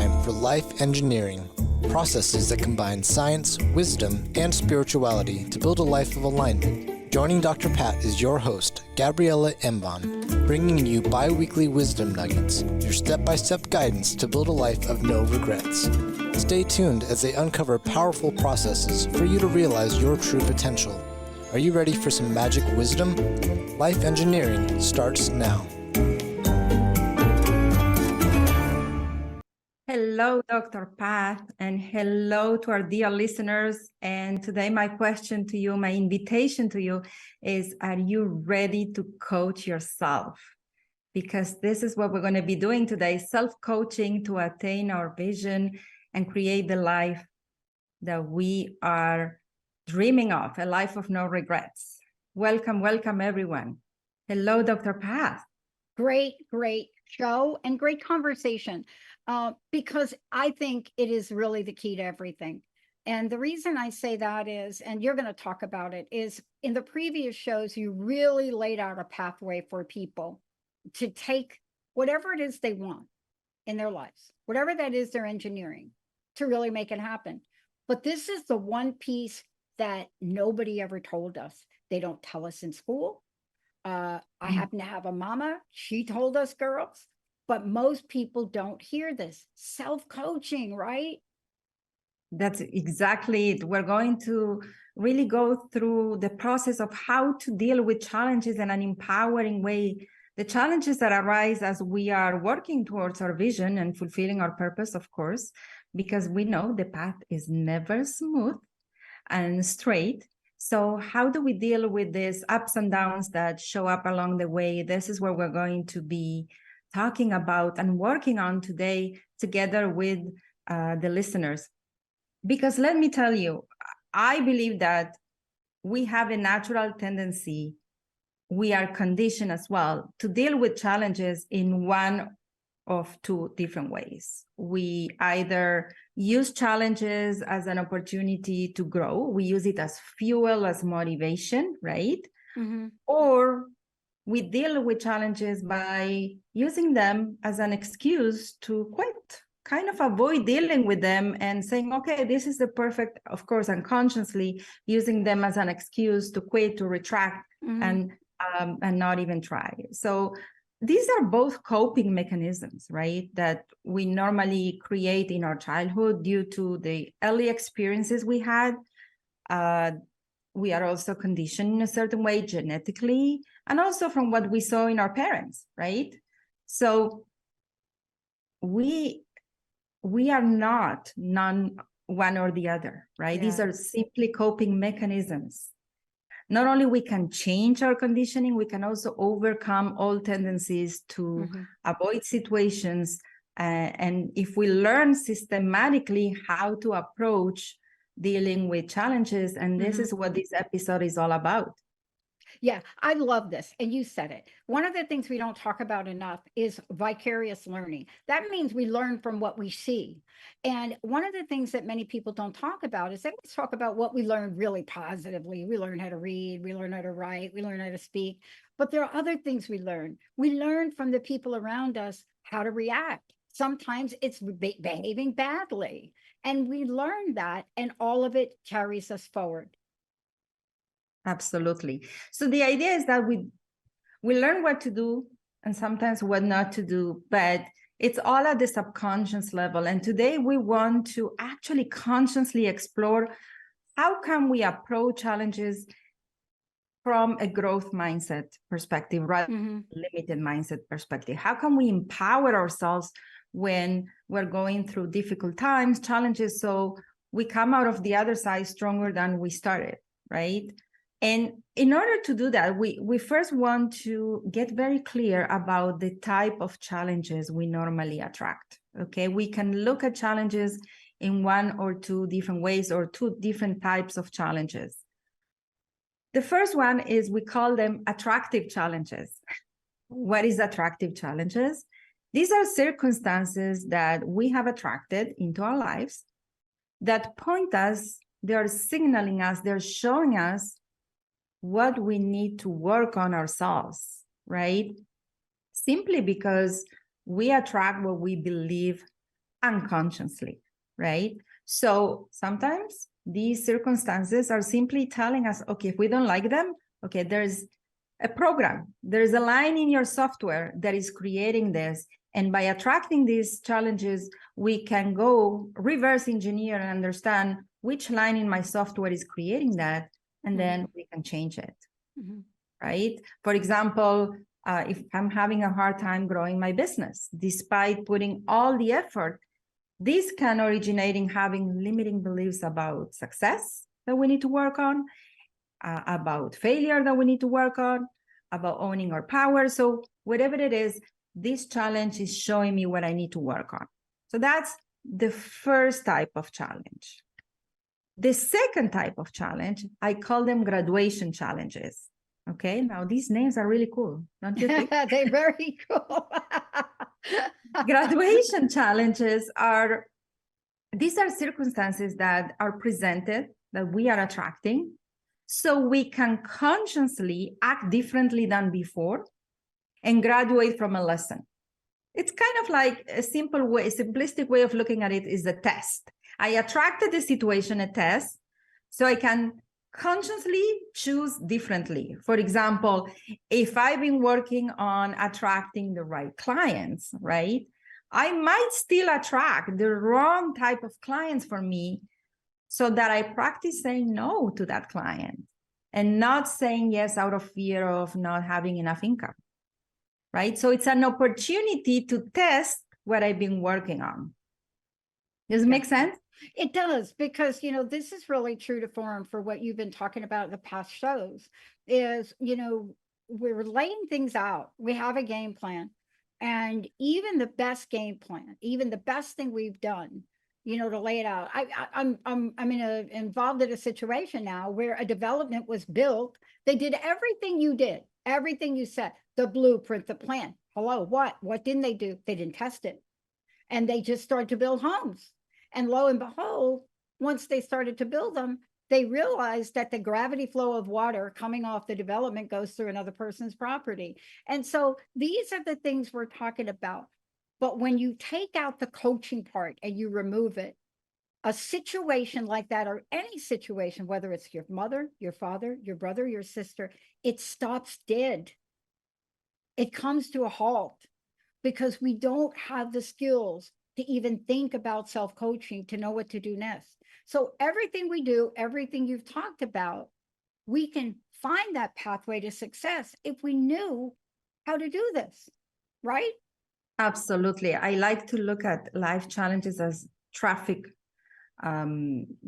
time for life engineering, processes that combine science, wisdom, and spirituality to build a life of alignment. Joining Dr. Pat is your host, Gabriela Embon, bringing you bi-weekly wisdom nuggets, your step-by-step guidance to build a life of no regrets. Stay tuned as they uncover powerful processes for you to realize your true potential. Are you ready for some magic wisdom? Life engineering starts now. Hello, Dr. Pat, and hello to our dear listeners. And today my question to you, my invitation to you is, are you ready to coach yourself? Because this is what we're going to be doing today, self-coaching to attain our vision and create the life that we are dreaming of, a life of no regrets. Welcome, welcome, everyone. Hello, Dr. Pat. Great show and great conversation. Because I think it is really the key to everything. And the reason I say that is, and you're going to talk about it, is in the previous shows, you really laid out a pathway for people to take whatever it is they want in their lives, whatever that is they're engineering, to really make it happen. But this is the one piece that nobody ever told us. They don't tell us in school. I happen to have a mama. She told us girls. But most people don't hear this. Self-coaching, right? That's exactly it. We're going to really go through the process of how to deal with challenges in an empowering way. The challenges that arise as we are working towards our vision and fulfilling our purpose, of course, because we know the path is never smooth and straight. So how do we deal with these ups and downs that show up along the way? This is where we're going to be talking about and working on today together with the listeners. Because let me tell you, I believe that we have a natural tendency, we are conditioned as well, to deal with challenges in one of two different ways. We either use challenges as an opportunity to grow, we use it as fuel, as motivation, right? Mm-hmm. Or we deal with challenges by using them as an excuse to quit, kind of avoid dealing with them and saying, okay, this is the perfect, of course, unconsciously using them as an excuse to quit, to retract, and not even try. So these are both coping mechanisms, right, that we normally create in our childhood due to the early experiences we had. We are also conditioned in a certain way genetically, and also from what we saw in our parents, right? So we are not one or the other, right? Yeah. These are simply coping mechanisms. Not only we can change our conditioning, we can also overcome all tendencies to avoid situations. And if we learn systematically how to approach dealing with challenges, and this is what this episode is all about. Yeah, I love this. And you said it. One of the things we don't talk about enough is vicarious learning. That means we learn from what we see. And one of the things that many people don't talk about is they always talk about what we learn really positively. We learn how to read, we learn how to write, we learn how to speak. But there are other things we learn. We learn from the people around us how to react. Sometimes it's behaving badly. And we learn that, and all of it carries us forward. Absolutely. So the idea is that we learn what to do and sometimes what not to do, but it's all at the subconscious level. And today we want to actually consciously explore how can we approach challenges from a growth mindset perspective, rather than limited mindset perspective. How can we empower ourselves when we're going through difficult times, challenges, so we come out of the other side stronger than we started, right? And in order to do that, we first want to get very clear about the type of challenges we normally attract, okay? We can look at challenges in one or two different ways, or two different types of challenges. The first one is, we call them attractive challenges. What is attractive challenges? These are circumstances that we have attracted into our lives that point us, they're signaling us, they're showing us what we need to work on ourselves, right? Simply because we attract what we believe unconsciously, right? So sometimes these circumstances are simply telling us, okay, if we don't like them, okay, there's a program, there's a line in your software that is creating this. And by attracting these challenges, we can go reverse engineer and understand which line in my software is creating that, and then we can change it, right? For example, if I'm having a hard time growing my business, despite putting all the effort, this can originate in having limiting beliefs about success that we need to work on, about failure that we need to work on, about owning our power. So whatever it is, this challenge is showing me what I need to work on. So that's the first type of challenge. The second type of challenge, I call them graduation challenges. Okay, now these names are really cool, don't you think? They're very cool. Graduation challenges are, these are circumstances that are presented that we are attracting, so we can consciously act differently than before and graduate from a lesson. It's kind of like a simple way, a simplistic way of looking at it is a test. I attracted the situation, a test, so I can consciously choose differently. For example, if I've been working on attracting the right clients, right, I might still attract the wrong type of clients for me, so that I practice saying no to that client and not saying yes out of fear of not having enough income, right? So it's an opportunity to test what I've been working on. Does it make sense? It does, because, you know, this is really true to form for what you've been talking about in the past shows is, you know, we're laying things out. We have a game plan, and even the best game plan, even the best thing we've done, you know, to lay it out. I'm involved in a situation now where a development was built. They did everything you did, everything you said, the blueprint, the plan. Hello, what didn't they do? They didn't test it. And they just started to build homes. And lo and behold, once they started to build them, they realized that the gravity flow of water coming off the development goes through another person's property. And so these are the things we're talking about. But when you take out the coaching part and you remove it, a situation like that, or any situation, whether it's your mother, your father, your brother, your sister, it stops dead. It comes to a halt because we don't have the skills to even think about self-coaching to know what to do next. So everything we do, everything you've talked about, we can find that pathway to success if we knew how to do this, right? Absolutely. I like to look at life challenges as traffic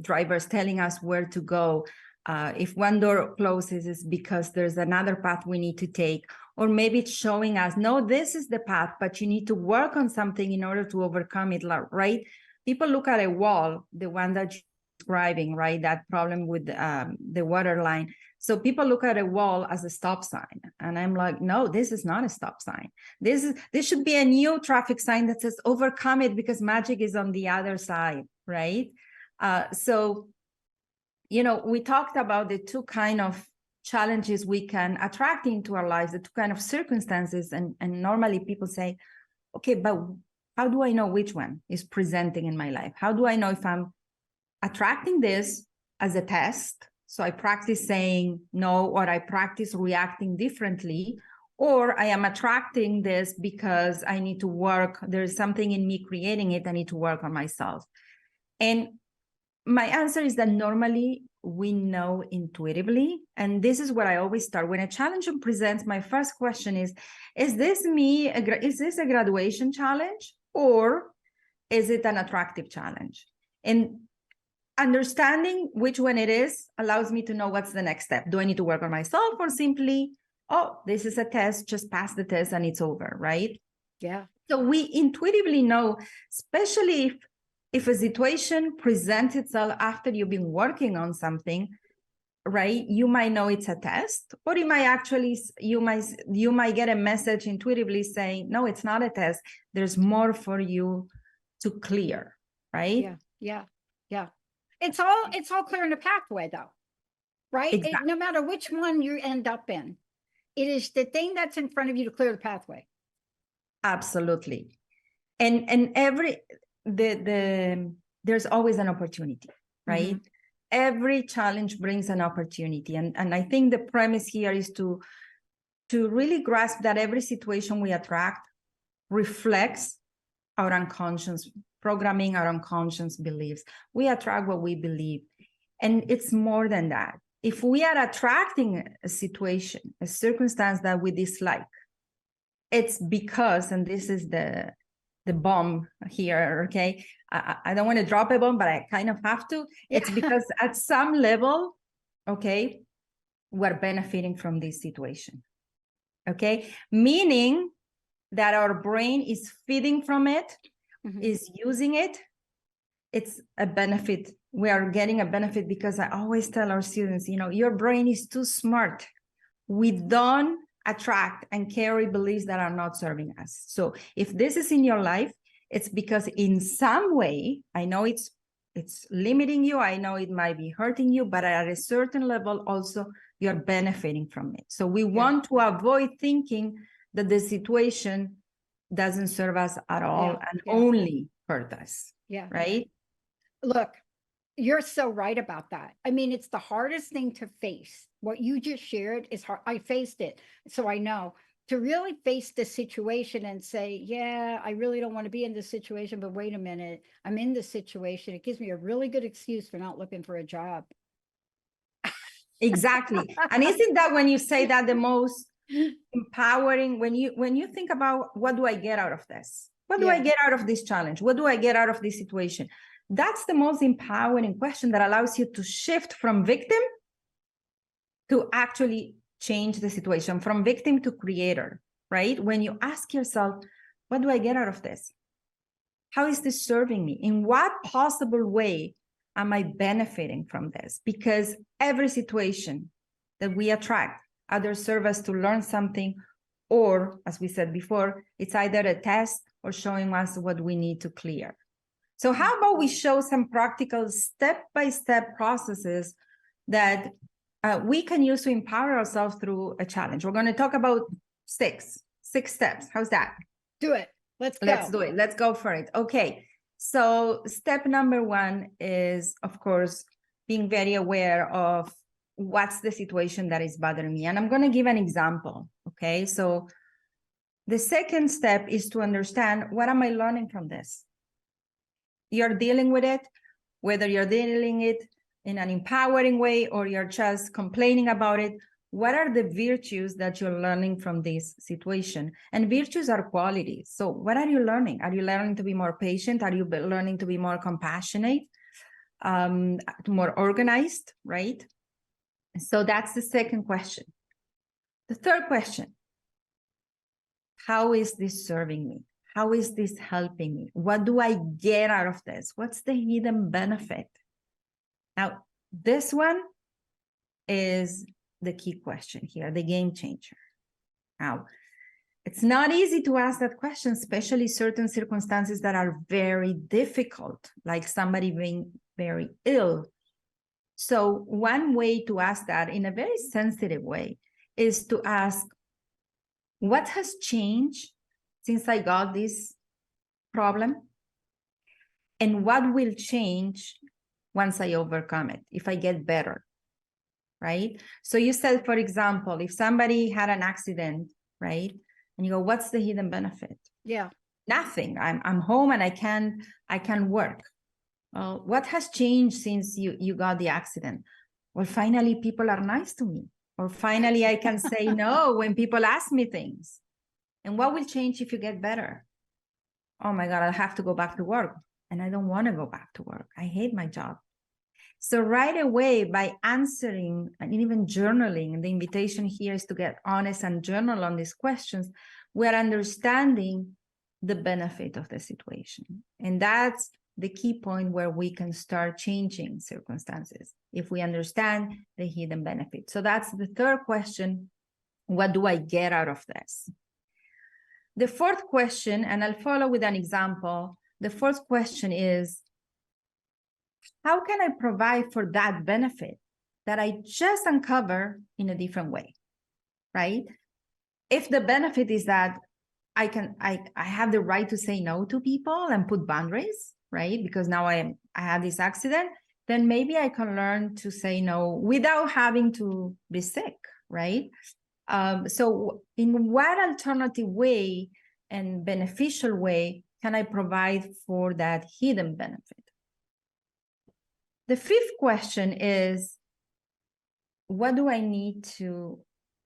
drivers telling us where to go. If one door closes, it's because there's another path we need to take. Or maybe it's showing us, no, this is the path, but you need to work on something in order to overcome it, right? People look at a wall, the one that you're describing, right? That problem with the water line. So people look at a wall as a stop sign. And I'm like, no, this is not a stop sign. This should be a new traffic sign that says overcome it because magic is on the other side, right? So, you know, we talked about the two kind of challenges we can attract into our lives, the two kind of circumstances. And normally people say, okay, but how do I know which one is presenting in my life? How do I know if I'm attracting this as a test? So I practice saying no, or I practice reacting differently, or I am attracting this because I need to work. There's something in me creating it. I need to work on myself. And my answer is that normally we know intuitively. And this is where I always start. When a challenge presents, my first question is this a graduation challenge, or is it an attractive challenge? And understanding which one it is allows me to know what's the next step. Do I need to work on myself, or simply, oh, this is a test, just pass the test and it's over, right? Yeah. So we intuitively know, especially if a situation presents itself after you've been working on something, right? You might know it's a test, or it might actually, you might get a message intuitively saying, no, it's not a test. There's more for you to clear, right? Yeah. It's all clear in the pathway though, right? Exactly. No matter which one you end up in, it is the thing that's in front of you to clear the pathway. Absolutely. And there's always an opportunity, right? Every challenge brings an opportunity. And I think the premise here is to really grasp that every situation we attract reflects our unconscious programming, our unconscious beliefs. We attract what we believe. And it's more than that. If we are attracting a situation, a circumstance that we dislike, it's because, and this is the bomb here, okay? I don't want to drop a bomb, but I kind of have to. It's because at some level, okay, we're benefiting from this situation, okay? Meaning that our brain is feeding from it, is using it. It's a benefit. We are getting a benefit because I always tell our students, you know, your brain is too smart. We don't attract and carry beliefs that are not serving us. So if this is in your life, it's because in some way, I know it's limiting you, I know it might be hurting you, but at a certain level also you're benefiting from it. So we want to avoid thinking that the situation doesn't serve us at all and only hurt us. Right? Look, you're so right about that. I mean, it's the hardest thing to face. What you just shared is hard. I faced it, so I know. To really face the situation and say, yeah, I really don't want to be in this situation, but wait a minute, I'm in this situation. It gives me a really good excuse for not looking for a job. Exactly. And isn't that when you say that the most empowering, when you think about what do I get out of this? What do I get out of this challenge? What do I get out of this situation? That's the most empowering question that allows you to shift from victim to actually change the situation, from victim to creator, right? When you ask yourself, what do I get out of this? How is this serving me? In what possible way am I benefiting from this? Because every situation that we attract either serve us to learn something, or, as we said before, it's either a test or showing us what we need to clear. So how about we show some practical step-by-step processes that we can use to empower ourselves through a challenge. We're going to talk about six steps. How's that? Do it. Let's go. Let's do it. Let's go for it. Okay. So step number one is, of course, being very aware of what's the situation that is bothering me. And I'm going to give an example. Okay. So the second step is to understand, what am I learning from this? You're dealing with it, whether you're dealing it in an empowering way or you're just complaining about it. What are the virtues that you're learning from this situation? And virtues are qualities. So what are you learning? Are you learning to be more patient? Are you learning to be more compassionate, more organized, right? So that's the second question. The third question, how is this serving me? How is this helping me? What do I get out of this? What's the hidden benefit? Now, this one is the key question here, the game changer. Now, it's not easy to ask that question, especially certain circumstances that are very difficult, like somebody being very ill. So one way to ask that in a very sensitive way is to ask, what has changed since I got this problem? And what will change once I overcome it, if I get better, right? So you said, for example, if somebody had an accident, right? And you go, what's the hidden benefit? Yeah. Nothing. I'm home and I can work. Well, what has changed since you got the accident? Well, finally, people are nice to me. Or finally, I can say no when people ask me things. And what will change if you get better? Oh my God, I'll have to go back to work. And I don't want to go back to work. I hate my job. So right away, by answering and even journaling, and the invitation here is to get honest and journal on these questions, we're understanding the benefit of the situation. And that's the key point where we can start changing circumstances, if we understand the hidden benefit. So that's the third question. What do I get out of this? The fourth question, and I'll follow with an example. The fourth question is, how can I provide for that benefit that I just uncovered in a different way, right? If the benefit is that I have the right to say no to people and put boundaries, right? Because now I had this accident, then maybe I can learn to say no without having to be sick, right? So in what alternative way and beneficial way can I provide for that hidden benefit? The fifth question is, what do I need to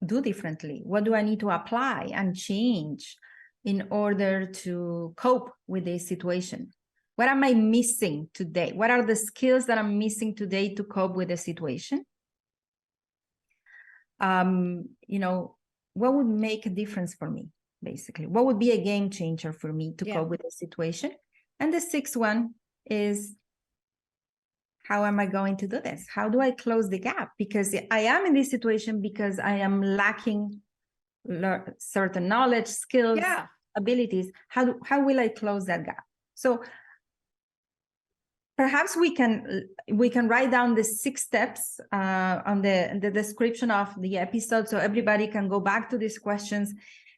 do differently? What do I need to apply and change in order to cope with this situation? What am I missing today? What are the skills that I'm missing today to cope with the situation? You know, what would make a difference for me, basically? What would be a game changer for me to cope with the situation? And the sixth one is, how am I going to do this? How do I close the gap? Because I am in this situation because I am lacking certain knowledge, skills, abilities. How will I close that gap? So perhaps we can write down the 6 steps on the description of the episode, so everybody can go back to these questions.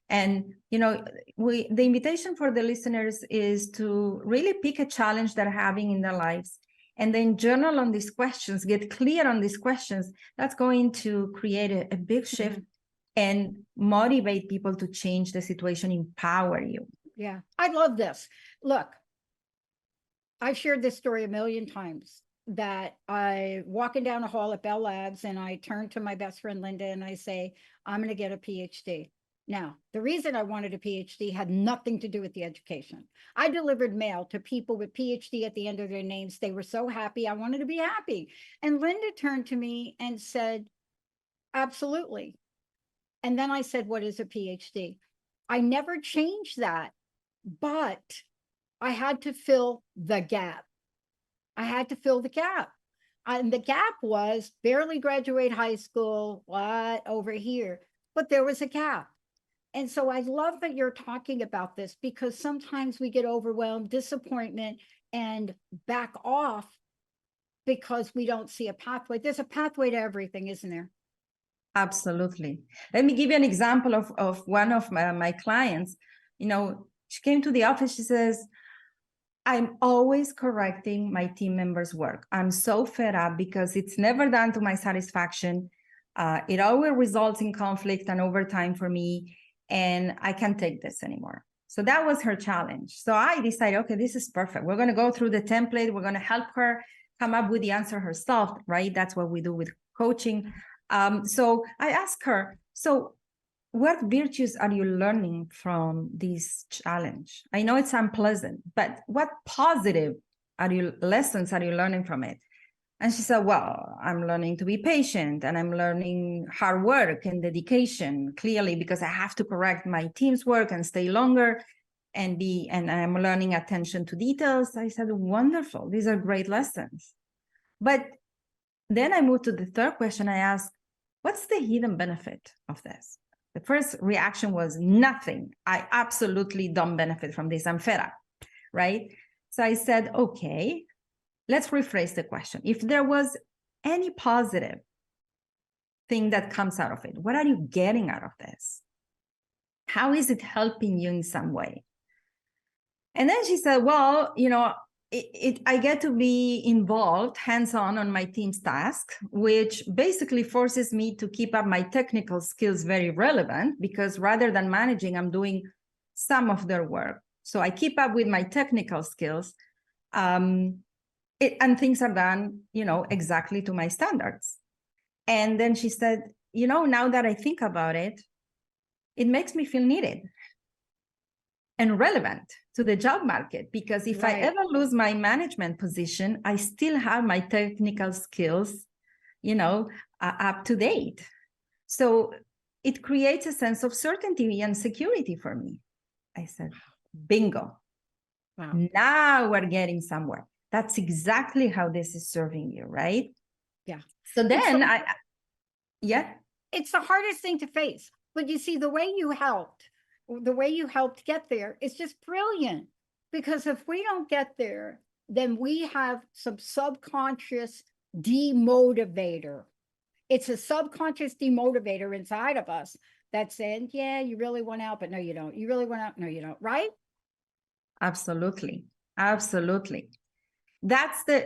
And you know, the invitation for the listeners is to really pick a challenge they're having in their lives, and then journal on these questions, get clear on these questions. That's going to create a big shift and motivate people to change the situation, empower you. Yeah, I love this. Look, I've shared this story a million times, that I walking down the hall at Bell Labs and I turn to my best friend Linda and I say, I'm going to get a PhD. Now, the reason I wanted a PhD had nothing to do with the education. I delivered mail to people with PhD at the end of their names. They were so happy. I wanted to be happy. And Linda turned to me and said, absolutely. And then I said, what is a PhD? I never changed that, but I had to fill the gap. I had to fill the gap. And the gap was barely graduate high school, what over here, but there was a gap. And so I love that you're talking about this, because sometimes we get overwhelmed, disappointment, and back off because we don't see a pathway. There's a pathway to everything, isn't there? Absolutely. Let me give you an example of one of my clients. You know, she came to the office, she says, I'm always correcting my team members' work. I'm so fed up because it's never done to my satisfaction. It always results in conflict and overtime for me, and I can't take this anymore. So that was her challenge. So I decided, okay, this is perfect. We're going to go through the template. We're going to help her come up with the answer herself, right? That's what we do with coaching. So I asked her, so what virtues are you learning from this challenge? I know it's unpleasant, but what positive lessons are you learning from it? And she said, well, I'm learning to be patient, and I'm learning hard work and dedication, clearly, because I have to correct my team's work and stay longer and I'm learning attention to details. I said, wonderful. These are great lessons. But then I moved to the third question. I asked, what's the hidden benefit of this? The first reaction was nothing. I absolutely don't benefit from this. I'm fed up, right? So I said, okay, let's rephrase the question. If there was any positive thing that comes out of it, what are you getting out of this? How is it helping you in some way? And then she said, well, you know, I get to be involved hands-on on my team's task, which basically forces me to keep up my technical skills very relevant, because rather than managing, I'm doing some of their work. So I keep up with my technical skills, and things are done, you know, exactly to my standards. And then she said, you know, now that I think about it, it makes me feel needed and relevant to the job market, because if I ever lose my management position, I still have my technical skills, you know, up to date. So it creates a sense of certainty and security for me. I said, bingo. Wow. Now we're getting somewhere. That's exactly how this is serving you, right? Yeah. So then it's the hardest thing to face. But you see, the way you helped get there is just brilliant. Because if we don't get there, then we have some subconscious demotivator. It's a subconscious demotivator inside of us that said, yeah, you really want out, but no, you don't. You really want out, no, you don't, right? Absolutely. Absolutely. That's the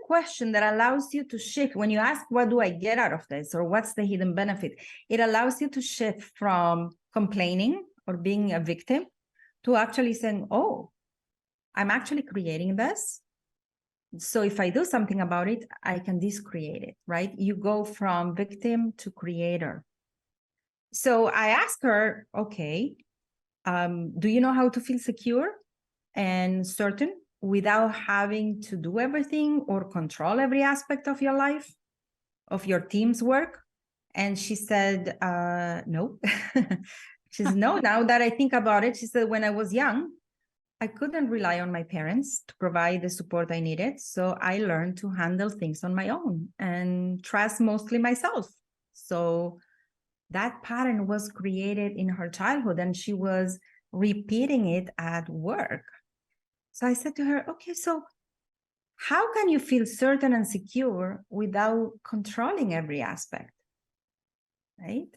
question that allows you to shift. When you ask, what do I get out of this? Or what's the hidden benefit? It allows you to shift from complaining or being a victim to actually saying, oh, I'm actually creating this. So if I do something about it, I can discreate it, right? You go from victim to creator. So I asked her, okay, do you know how to feel secure and certain without having to do everything or control every aspect of your life, of your team's work? And she said, no. She said, no, now that I think about it, she said, when I was young, I couldn't rely on my parents to provide the support I needed. So I learned to handle things on my own and trust mostly myself. So that pattern was created in her childhood and she was repeating it at work. So I said to her, okay, so how can you feel certain and secure without controlling every aspect? Right?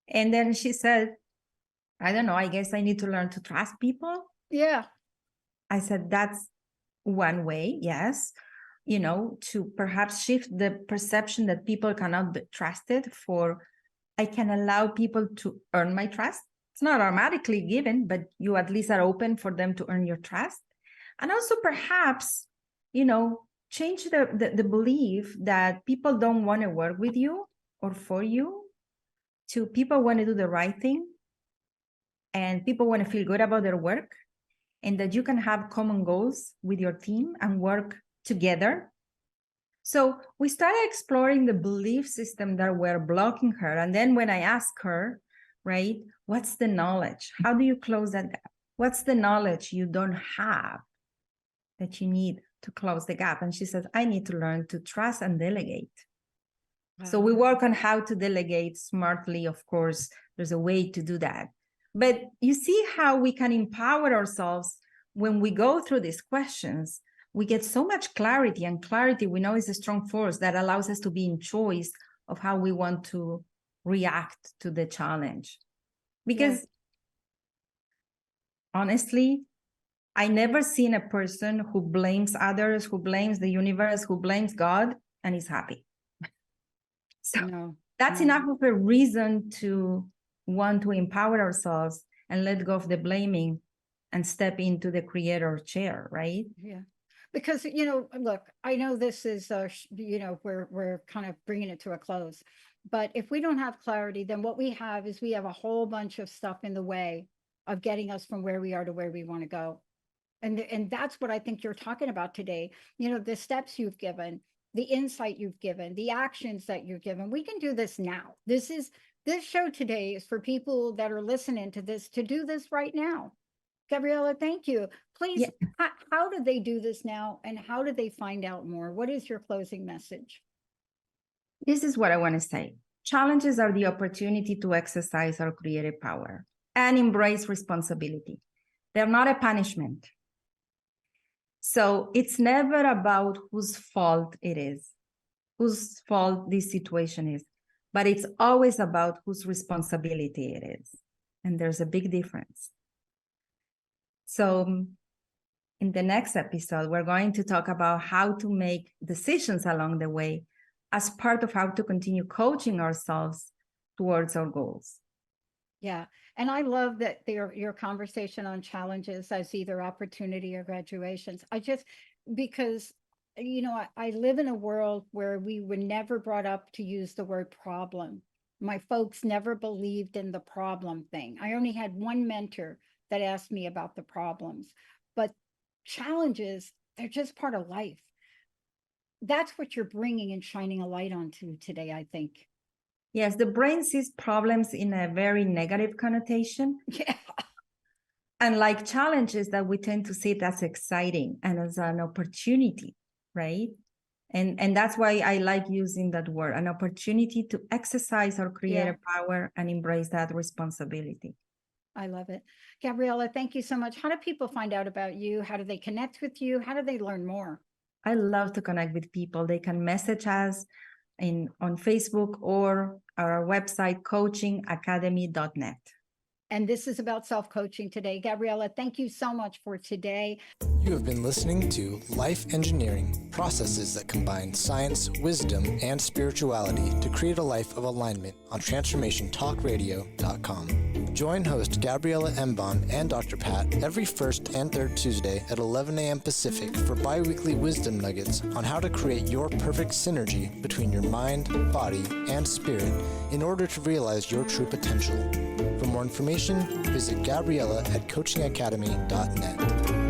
And then she said, I don't know, I guess I need to learn to trust people. Yeah. I said, that's one way, yes, to perhaps shift the perception that people cannot be trusted for, I can allow people to earn my trust. It's not automatically given, but you at least are open for them to earn your trust. And also perhaps, change the belief that people don't want to work with you or for you, to people want to do the right thing and people want to feel good about their work, and that you can have common goals with your team and work together. So we started exploring the belief system that were blocking her. And then when I asked her, right, what's the knowledge? How do you close that gap? What's the knowledge you don't have that you need to close the gap? And she says, I need to learn to trust and delegate. Wow. So we work on how to delegate smartly. Of course, there's a way to do that. But you see how we can empower ourselves when we go through these questions. We get so much clarity, and clarity we know is a strong force that allows us to be in choice of how we want to react to the challenge. Because honestly, I never seen a person who blames others, who blames the universe, who blames God, and is happy. So that's enough of a reason to want to empower ourselves and let go of the blaming and step into the creator chair, right? Yeah. Because, look, I know this is, we're kind of bringing it to a close, but if we don't have clarity, then what we have is we have a whole bunch of stuff in the way of getting us from where we are to where we want to go. And that's what I think you're talking about today. The steps you've given, the insight you've given, the actions that you've given. We can do this now. This show today is for people that are listening to this to do this right now. Gabriela, thank you. Please, how do they do this now, and how do they find out more? What is your closing message? This is what I want to say. Challenges are the opportunity to exercise our creative power and embrace responsibility. They're not a punishment. So it's never about whose fault it is, whose fault this situation is, but it's always about whose responsibility it is. And there's a big difference. So in the next episode, we're going to talk about how to make decisions along the way as part of how to continue coaching ourselves towards our goals. Yeah. And I love that your conversation on challenges as either opportunity or graduations. Because, I live in a world where we were never brought up to use the word problem. My folks never believed in the problem thing. I only had one mentor that asked me about the problems, but challenges, they're just part of life. That's what you're bringing and shining a light onto today, I think. Yes, the brain sees problems in a very negative connotation. Yeah. Unlike challenges that we tend to see it as exciting and as an opportunity, right? And that's why I like using that word, an opportunity to exercise our creative power and embrace that responsibility. I love it. Gabriela, thank you so much. How do people find out about you? How do they connect with you? How do they learn more? I love to connect with people. They can message us on Facebook or our website, coachingacademy.net. And this is about self-coaching today. Gabriela, thank you so much for today. You have been listening to Life Engineering, processes that combine science, wisdom, and spirituality to create a life of alignment on TransformationTalkRadio.com. Join host Gabriela Embon and Dr. Pat every first and third Tuesday at 11 a.m. Pacific for bi-weekly wisdom nuggets on how to create your perfect synergy between your mind, body, and spirit in order to realize your true potential. For more information, visit Gabriela at coachingacademy.net.